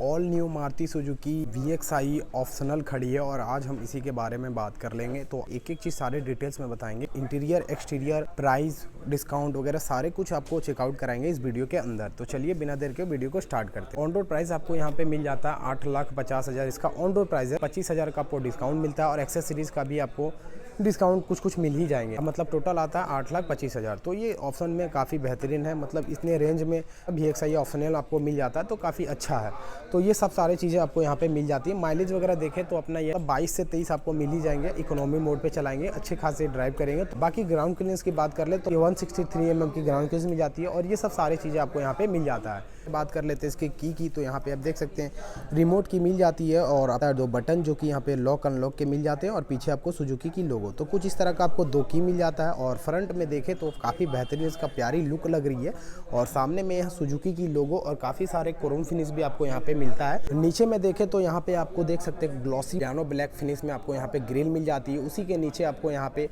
All new Maruti Suzuki VXI optional खड़ी है और आज हम इसी के बारे में बात कर लेंगे। तो एक एक चीज़ सारे डिटेल्स में बताएंगे, इंटीरियर एक्सटीरियर प्राइस डिस्काउंट वगैरह सारे कुछ आपको चेकआउट कराएंगे इस वीडियो के अंदर। तो चलिए बिना देर के वीडियो को स्टार्ट करते हैं। ऑन रोड प्राइस आपको यहाँ पे मिल जाता है 8,50,000 इसका ऑन रोड प्राइस है। 25,000 का आपको डिस्काउंट मिलता है और एक्सेसरीज का भी आपको डिस्काउंट कुछ मिल ही जाएंगे। मतलब टोटल आता है 8,25,000। तो ये ऑप्शन में काफ़ी बेहतरीन है, मतलब इतने रेंज में VXI ऑप्शनल आपको मिल जाता है तो काफ़ी अच्छा है। तो ये सब सारी चीज़ें आपको यहाँ पे मिल जाती है। माइलेज वगैरह देखें तो अपना ये 22 से 23 आपको मिल ही जाएंगे। इकोनॉमी मोड पे चलाएंगे, अच्छे खासे ड्राइव करेंगे। तो बाकी ग्राउंड क्लियरेंस की बात कर ले तो 163 mm की ग्राउंड क्लियरेंस मिल जाती है और ये सब सारी चीज़ें आपको यहाँ पे मिल जाता है। बात कर लेते हैं इसके की तो यहाँ पे आप देख सकते हैं रिमोट की मिल जाती है और आता है 2 बटन जो कि यहाँ पे लॉक अनलॉक के मिल जाते हैं और पीछे आपको सुजुकी की लोगो। तो कुछ इस तरह का आपको 2 की मिल जाता है और फ्रंट में देखें तो काफ़ी बेहतरीन इसका प्यारी लुक लग रही है और सामने में यहाँ सुजुकी की लोगो और काफ़ी सारे क्रोम फिनिश भी आपको यहाँ पे मिलता है। नीचे में देखें तो यहाँ पे आपको देख सकते हैं ग्लॉसी पियानो ब्लैक फिनिश में आपको यहाँ पे ग्रिल मिल जाती है। उसी के नीचे आपको यहाँ पे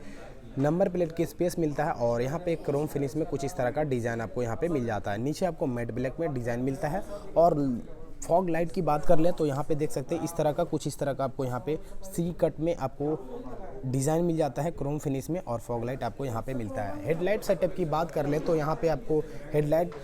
नंबर प्लेट की स्पेस मिलता है और यहाँ पे क्रोम फिनिश में कुछ इस तरह का डिज़ाइन आपको यहाँ पे मिल जाता है। नीचे आपको मैट ब्लैक में डिज़ाइन मिलता है और फॉग लाइट की बात कर ले तो यहाँ पे देख सकते हैं इस तरह का कुछ इस तरह का आपको यहाँ पे सी कट में आपको डिज़ाइन मिल जाता है क्रोम फिनिश में और फॉग लाइट आपको यहाँ पे मिलता है। हेडलाइट सेटअप की बात कर ले तो यहाँ पे आपको headlight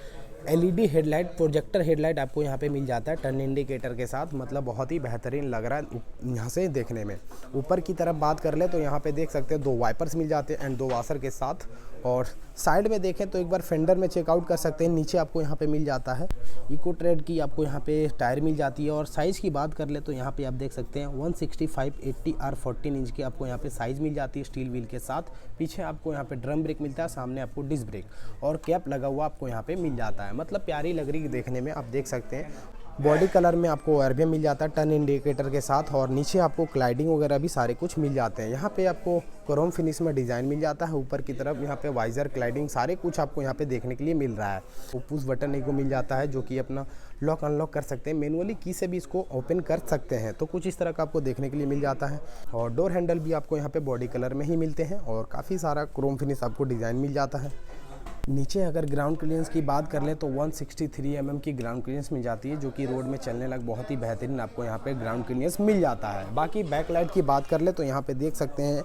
LED headlight projector headlight आपको यहाँ पे मिल जाता है टर्न इंडिकेटर के साथ। मतलब बहुत ही बेहतरीन लग रहा है यहाँ से देखने में। ऊपर की तरफ बात कर ले तो यहाँ पे देख सकते हैं 2 वाइपर्स मिल जाते हैं एंड 2 वाशर के साथ। और साइड में देखें तो एक बार फेंडर में चेकआउट कर सकते हैं। नीचे आपको यहाँ पे मिल जाता है इको ट्रेड की आपको यहाँ पे टायर मिल जाती है और साइज़ की बात कर ले तो यहाँ पे आप देख सकते हैं 165/80 R 14 इंच की आपको यहाँ पे साइज़ मिल जाती है स्टील व्हील के साथ। पीछे आपको यहाँ पे ड्रम ब्रेक मिलता है, सामने आपको डिस्क ब्रेक और कैप लगा हुआ आपको यहाँ पे मिल जाता है। मतलब प्यारी लग रही देखने में, आप देख सकते हैं। बॉडी कलर में आपको RBM मिल जाता है टर्न इंडिकेटर के साथ और नीचे आपको क्लाइडिंग वगैरह भी सारे कुछ मिल जाते हैं। यहाँ पे आपको क्रोम फिनिश में डिज़ाइन मिल जाता है। ऊपर की तरफ यहाँ पे वाइजर क्लाइडिंग सारे कुछ आपको यहाँ पे देखने के लिए मिल रहा है। पुश बटन एक को मिल जाता है जो कि अपना लॉक अनलॉक कर सकते हैं, मैनुअली की से भी इसको ओपन कर सकते हैं। तो कुछ इस तरह का आपको देखने के लिए मिल जाता है और डोर हैंडल भी आपको यहाँ पे बॉडी कलर में ही मिलते हैं और काफ़ी सारा क्रोम फिनिश आपको डिज़ाइन मिल जाता है। नीचे अगर ग्राउंड क्लियरेंस की बात कर लें तो 163 mm की ग्राउंड क्लियरेंस मिल जाती है जो कि रोड में चलने लग बहुत ही बेहतरीन आपको यहाँ पे ग्राउंड क्लियरेंस मिल जाता है। बाकी बैक लाइट की बात कर ले तो यहाँ पे देख सकते हैं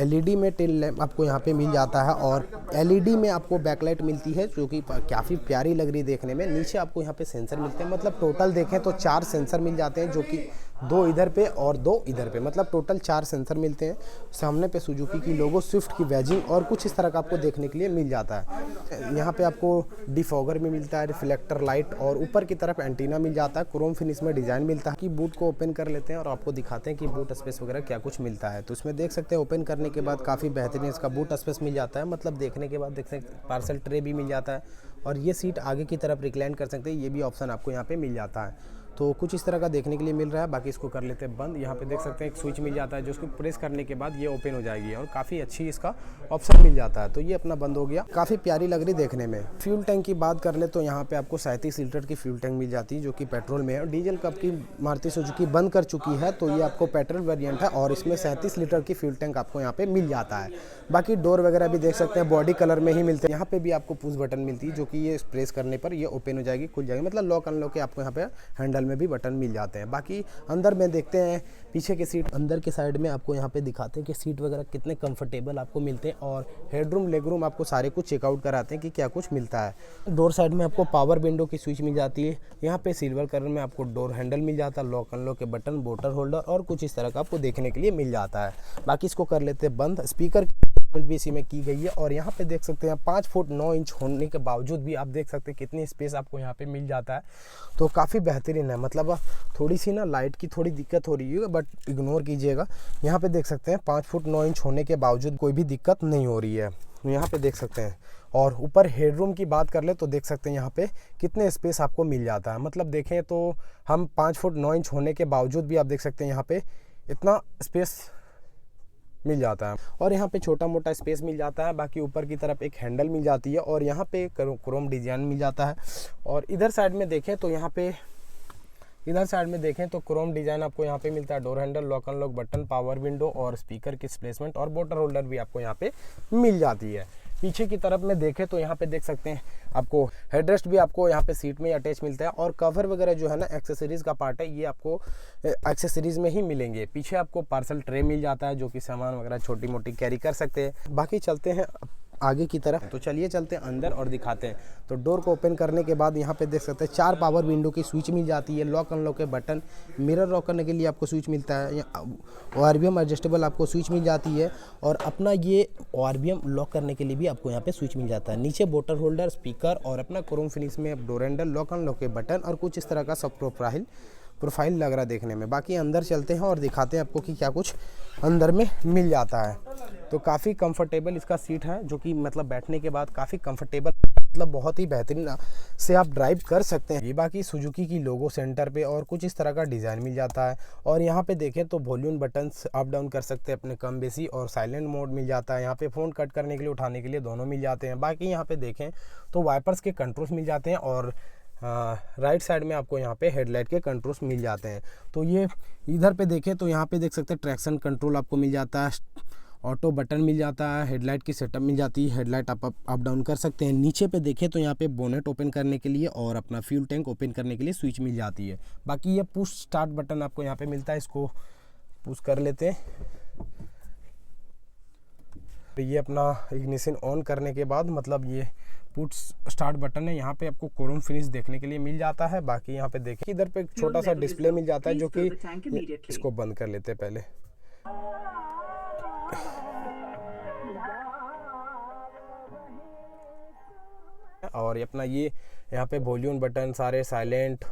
LED में टेल लैंप आपको यहाँ पे मिल जाता है और LED में आपको बैकलाइट मिलती है जो कि काफ़ी प्यारी लग रही है देखने में। नीचे आपको यहाँ पे सेंसर मिलते हैं, मतलब टोटल देखें तो 4 सेंसर मिल जाते हैं जो कि 2 इधर पे और 2 इधर पे, मतलब टोटल 4 सेंसर मिलते हैं। सामने पे सुजुकी की लोगो, स्विफ्ट की बैजिंग और कुछ इस तरह का आपको देखने के लिए मिल जाता है। यहाँ पे आपको डिफॉगर में मिलता है, रिफ्लेक्टर लाइट और ऊपर की तरफ एंटीना मिल जाता है। क्रोम फिनिश में डिज़ाइन मिलता है कि बूट को ओपन कर लेते हैं और आपको दिखाते हैं कि बूट स्पेस वगैरह क्या कुछ मिलता है। तो इसमें देख सकते हैं ओपन करने के बाद काफ़ी बेहतरीन इसका बूट स्पेस मिल जाता है। मतलब देखने के बाद देख सकते हैं पार्सल ट्रे भी मिल जाता है और ये सीट आगे की तरफ रिक्लाइन कर सकते हैं, ये भी ऑप्शन आपको यहाँ पे मिल जाता है। तो कुछ इस तरह का देखने के लिए मिल रहा है। बाकी इसको कर लेते हैं बंद। यहाँ पे देख सकते हैं एक स्विच मिल जाता है जो उसको प्रेस करने के बाद ये ओपन हो जाएगी और काफ़ी अच्छी इसका ऑप्शन मिल जाता है। तो ये अपना बंद हो गया, काफ़ी प्यारी लग रही देखने में। फ्यूल टैंक की बात कर ले तो यहाँ पे आपको 37 लीटर की फ्यूल टैंक मिल जाती है जो कि पेट्रोल में है। डीजल कब की मारुति सुजुकी बंद कर चुकी है तो ये आपको पेट्रोल वेरिएंट है और इसमें 37 लीटर की फ्यूल टैंक आपको यहाँ पे मिल जाता है। बाकी डोर वगैरह भी देख सकते हैं बॉडी कलर में ही मिलते हैं। यहाँ पे भी आपको पुश बटन मिलती है जो कि ये प्रेस करने पर ये ओपन हो जाएगी, खुल जाएगी। मतलब लॉक अनलॉक के आपको यहाँ पे हैंडल में भी बटन मिल जाते हैं। बाकी अंदर में देखते हैं पीछे की सीट, अंदर के साइड में आपको यहाँ पे दिखाते हैं कि सीट वगैरह कितने कंफर्टेबल आपको मिलते हैं और हेडरूम लेगरूम आपको सारे कुछ चेकआउट कराते हैं कि क्या कुछ मिलता है। डोर साइड में आपको पावर विंडो की स्विच मिल जाती है। यहाँ पे सिल्वर कलर में आपको डोर हैंडल मिल जाता है, लॉक अनलॉक के बटन, बोतल होल्डर और कुछ इस तरह का आपको देखने के लिए मिल जाता है। बाकी इसको कर लेते हैं बंद। स्पीकर भी इसी में की गई है और यहाँ पे देख सकते हैं 5 फुट 9 इंच होने के बावजूद भी आप देख सकते हैं कितनी स्पेस आपको यहाँ पे मिल जाता है। तो काफ़ी बेहतरीन है। मतलब थोड़ी सी ना लाइट की थोड़ी दिक्कत हो रही है बट इग्नोर कीजिएगा। यहाँ पे देख सकते हैं 5 फुट 9 इंच होने के बावजूद कोई भी दिक्कत नहीं हो रही है, यहाँ पे देख सकते हैं। और ऊपर हेडरूम की बात कर ले तो देख सकते हैं यहाँ पे कितने स्पेस आपको मिल जाता है। मतलब देखें तो हम 5 फुट 9 इंच होने के बावजूद भी आप देख सकते हैं यहाँ पे इतना स्पेस मिल जाता है और यहाँ पे छोटा मोटा स्पेस मिल जाता है। बाकी ऊपर की तरफ एक हैंडल मिल जाती है और यहाँ पे क्रोम डिजाइन मिल जाता है। और इधर साइड में देखें तो यहाँ पे क्रोम डिजाइन आपको यहाँ पे मिलता है। Door handle, lock unlock button, power window और स्पीकर की प्लेसमेंट और बोतल होल्डर भी आपको यहाँ पे मिल जाती है। पीछे की तरफ में देखें तो यहाँ पे देख सकते हैं आपको हेडरेस्ट भी आपको यहाँ पे सीट में ही अटैच मिलता है, और कवर वगैरह जो है ना एक्सेसरीज का पार्ट है, ये आपको एक्सेसरीज में ही मिलेंगे। पीछे आपको पार्सल ट्रे मिल जाता है जो कि सामान वगैरह छोटी मोटी कैरी कर सकते हैं। बाकी चलते हैं आगे की तरफ, तो चलिए चलते हैं अंदर और दिखाते हैं। तो डोर को ओपन करने के बाद यहाँ पे देख सकते हैं 4 पावर विंडो की स्विच मिल जाती है, लॉक अनलॉक के बटन, मिरर लॉक करने के लिए आपको स्विच मिलता है, ORBM एडजस्टेबल आपको स्विच मिल जाती है, और अपना ये ORBM लॉक करने के लिए भी आपको यहाँ पे स्विच मिल जाता है। नीचे बोतल होल्डर, स्पीकर और अपना क्रोम फिनिश में डोर हैंडल, लॉक अनलॉक के बटन और कुछ इस तरह का सब प्रोफाइल लग रहा है देखने में। बाकी अंदर चलते हैं और दिखाते हैं आपको कि क्या कुछ अंदर में मिल जाता है। तो काफ़ी कंफर्टेबल इसका सीट है, जो कि मतलब बैठने के बाद काफ़ी कंफर्टेबल, मतलब बहुत ही बेहतरीन से आप ड्राइव कर सकते हैं। ये बाकी सुजुकी की लोगो सेंटर पे और कुछ इस तरह का डिज़ाइन मिल जाता है। और यहाँ पे देखें तो वॉल्यूम बटन्स अप डाउन कर सकते हैं अपने कम बेसी, और साइलेंट मोड मिल जाता है। यहाँ पे फ़ोन कट करने के लिए, उठाने के लिए दोनों मिल जाते हैं। बाकी यहाँ पे देखें तो वाइपर्स के कंट्रोल्स मिल जाते हैं, और राइट साइड में आपको यहाँ पे हेडलाइट के कंट्रोल्स मिल जाते हैं। तो ये इधर पे देखें तो यहाँ पे देख सकते हैं ट्रैक्शन कंट्रोल आपको मिल जाता है, ऑटो बटन मिल जाता है, हेडलाइट की सेटअप मिल जाती है, हेडलाइट आप अप डाउन कर सकते हैं। नीचे पे देखें तो यहाँ पे बोनेट ओपन करने के लिए और अपना फ्यूल टैंक ओपन करने के लिए स्विच मिल जाती है। बाकी ये पुश स्टार्ट बटन आपको यहाँ पे मिलता है, इसको पुश कर लेते हैं। तो ये अपना इग्निशन ऑन करने के बाद मतलब ये पुट स्टार्ट बटन है, यहाँ पे आपको क्रोम फिनिश देखने के लिए मिल जाता है। बाकी यहाँ पे देखिए इधर पे एक छोटा सा डिस्प्ले मिल जाता है, जो कि इसको बंद कर लेते हैं पहले। और ये अपना ये यहाँ पे वॉल्यूम बटन सारे साइलेंट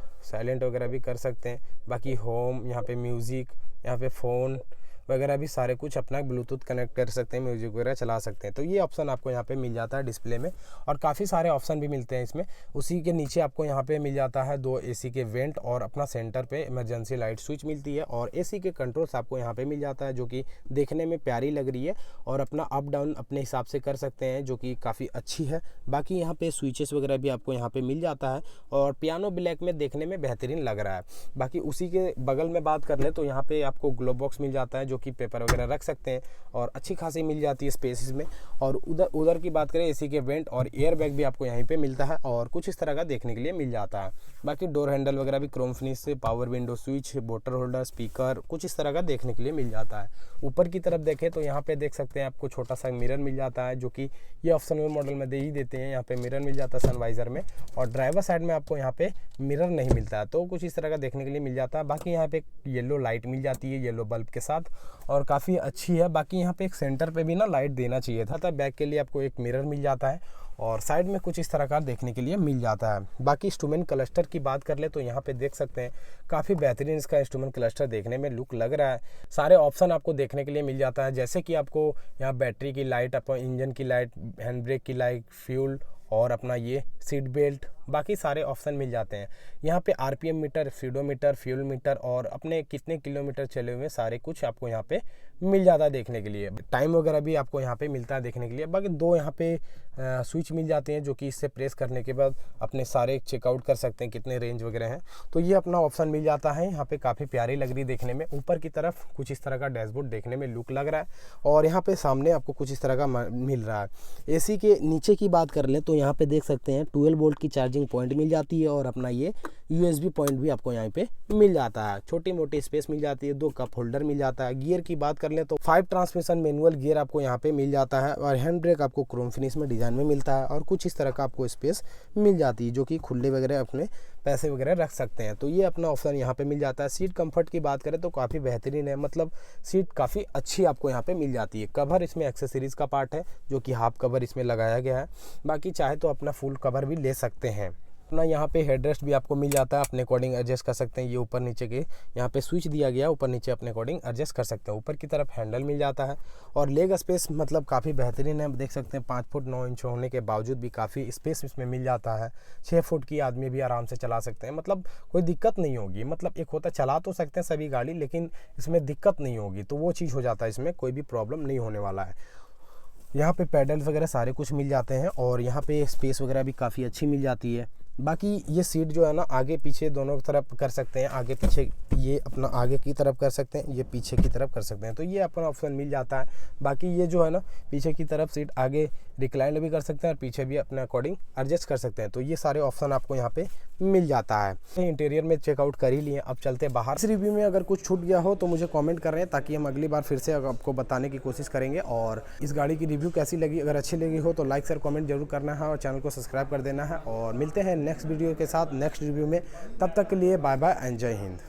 वगैरह भी कर सकते हैं। बाकी होम, यहाँ पे म्यूज़िक, यहाँ पे फ़ोन वगैरह भी सारे कुछ अपना ब्लूटूथ कनेक्ट कर सकते हैं, म्यूजिक वगैरह चला सकते हैं। तो ये ऑप्शन आपको यहाँ पे मिल जाता है डिस्प्ले में, और काफ़ी सारे ऑप्शन भी मिलते हैं इसमें। उसी के नीचे आपको यहाँ पे मिल जाता है 2 AC के वेंट, और अपना सेंटर पे इमरजेंसी लाइट स्विच मिलती है, और AC के कंट्रोल्स आपको यहाँ पे मिल जाता है, जो कि देखने में प्यारी लग रही है, और अपना अप डाउन अपने हिसाब से कर सकते हैं, जो कि काफ़ी अच्छी है। बाकी यहाँ पे स्विचेस वगैरह भी आपको यहाँ पे मिल जाता है, और पियानो ब्लैक में देखने में बेहतरीन लग रहा है। बाकी उसी के बगल में बात कर ले तो यहाँ पे आपको ग्लोव बॉक्स मिल जाता है, जो कि पेपर वगैरह रख सकते हैं, और अच्छी खासी मिल जाती है स्पेस में। और उधर की बात करें AC के वेंट और एयर बैग भी आपको यहीं पे मिलता है, और कुछ इस तरह का देखने के लिए मिल जाता है। बाकी डोर हैंडल वगैरह भी क्रोम फिनिश से, पावर विंडो स्विच, बोतल होल्डर, स्पीकर कुछ इस तरह का देखने के लिए मिल जाता है। ऊपर की तरफ देखें तो यहाँ पे देख सकते हैं आपको छोटा सा मिरर मिल जाता है, जो कि ये ऑप्शनल मॉडल में दे ही देते हैं। यहाँ पे मिरर मिल जाता है सनवाइजर में, और ड्राइवर साइड में आपको यहाँ पे मिरर नहीं मिलता है, तो कुछ इस तरह का देखने के लिए मिल जाता है। बाकी यहाँ पे येलो लाइट मिल जाती है, येलो बल्ब के साथ, और काफ़ी अच्छी है। बाकी यहाँ पे एक सेंटर पे भी ना लाइट देना चाहिए था। बैक के लिए आपको एक मिरर मिल जाता है, और साइड में कुछ इस तरह का देखने के लिए मिल जाता है। बाकी इंस्ट्रूमेंट क्लस्टर की बात कर ले तो यहाँ पे देख सकते हैं काफ़ी बेहतरीन इसका इंस्ट्रूमेंट क्लस्टर देखने में लुक लग रहा है। सारे ऑप्शन आपको देखने के लिए मिल जाता है, जैसे कि आपको यहाँ बैटरी की लाइट, अपना इंजन की लाइट, हैंड ब्रेक की लाइट, फ्यूल, और अपना ये सीट बेल्ट, बाकी सारे ऑप्शन मिल जाते हैं। यहाँ पे RPM meter, speedometer, fuel meter, और अपने कितने किलोमीटर चले हुए सारे कुछ आपको यहाँ पे मिल जाता है देखने के लिए। टाइम वगैरह भी आपको यहाँ पे मिलता है देखने के लिए। बाकी 2 यहाँ पे स्विच मिल जाते हैं, जो कि इससे प्रेस करने के बाद अपने सारे चेकआउट कर सकते हैं कितने रेंज वगैरह हैं। तो ये अपना ऑप्शन मिल जाता है यहाँ पे, काफ़ी प्यारी लग रही देखने में। ऊपर की तरफ कुछ इस तरह का डैशबोर्ड देखने में लुक लग रहा है, और यहाँ पे सामने आपको कुछ इस तरह का मिल रहा है। AC के नीचे की बात कर ले तो यहाँ पे देख सकते हैं 12 वोल्ट की चार्जिंग पॉइंट मिल जाती है, और अपना ये USB पॉइंट भी आपको यहाँ पे मिल जाता है। छोटी मोटी स्पेस मिल जाती है, 2 कप होल्डर मिल जाता है। गियर की बात कर ले तो 5 ट्रांसमिशन मैनुअल गियर आपको यहाँ पे मिल जाता है, और हैंड ब्रेक आपको क्रोम फिनिश में डिजाइन में मिलता है, और कुछ इस तरह का आपको स्पेस मिल जाती है, जो कि खुले वगैरह अपने पैसे वगैरह रख सकते हैं। तो ये अपना ऑप्शन यहाँ पे मिल जाता है। सीट कंफर्ट की बात करें तो काफ़ी बेहतरीन है, मतलब सीट काफ़ी अच्छी आपको यहाँ पे मिल जाती है। कवर इसमें एक्सेसरीज का पार्ट है, जो कि हाफ कवर इसमें लगाया गया है। बाकी चाहे तो अपना फुल कवर भी ले सकते हैं। अपना यहाँ पे हेडरेस्ट भी आपको मिल जाता है, अपने अकॉर्डिंग एडजस्ट कर सकते हैं। ये ऊपर नीचे के यहाँ पे स्विच दिया गया, ऊपर नीचे अपने अकॉर्डिंग एडजस्ट कर सकते हैं। ऊपर की तरफ हैंडल मिल जाता है, और लेग स्पेस मतलब काफ़ी बेहतरीन है। देख सकते हैं 5 फुट 9 इंच होने के बावजूद भी काफ़ी स्पेस इसमें मिल जाता है। 6 फुट की आदमी भी आराम से चला सकते हैं, मतलब कोई दिक्कत नहीं होगी। मतलब एक होता चला तो सकते हैं सभी गाड़ी, लेकिन इसमें दिक्कत नहीं होगी, तो वो चीज़ हो जाता है, इसमें कोई भी प्रॉब्लम नहीं होने वाला है। यहाँ पे पैडल्स वगैरह सारे कुछ मिल जाते हैं, और यहाँ पे स्पेस वगैरह भी काफ़ी अच्छी मिल जाती है। बाकी ये सीट जो है ना आगे पीछे दोनों तरफ कर सकते हैं, आगे पीछे ये अपना आगे की तरफ कर सकते हैं, ये पीछे की तरफ कर सकते हैं। तो ये अपना ऑप्शन मिल जाता है। बाकी ये जो है ना पीछे की तरफ सीट आगे रिक्लाइन भी कर सकते हैं और पीछे भी अपने अकॉर्डिंग एडजस्ट कर सकते हैं। तो ये सारे ऑप्शन आपको यहाँ पे मिल जाता है। इंटीरियर में चेकआउट कर ही लिए, अब चलते हैं बाहर। इस रिव्यू में अगर कुछ छूट गया हो तो मुझे कमेंट कर रहे हैं, ताकि हम अगली बार फिर से आपको बताने की कोशिश करेंगे। और इस गाड़ी की रिव्यू कैसी लगी, अगर अच्छी लगी हो तो लाइक शेयर कमेंट जरूर करना है और चैनल को सब्सक्राइब कर देना है। और मिलते हैं नेक्स्ट वीडियो के साथ नेक्स्ट रिव्यू में। तब तक के लिए बाय बाय एंड जय हिंद।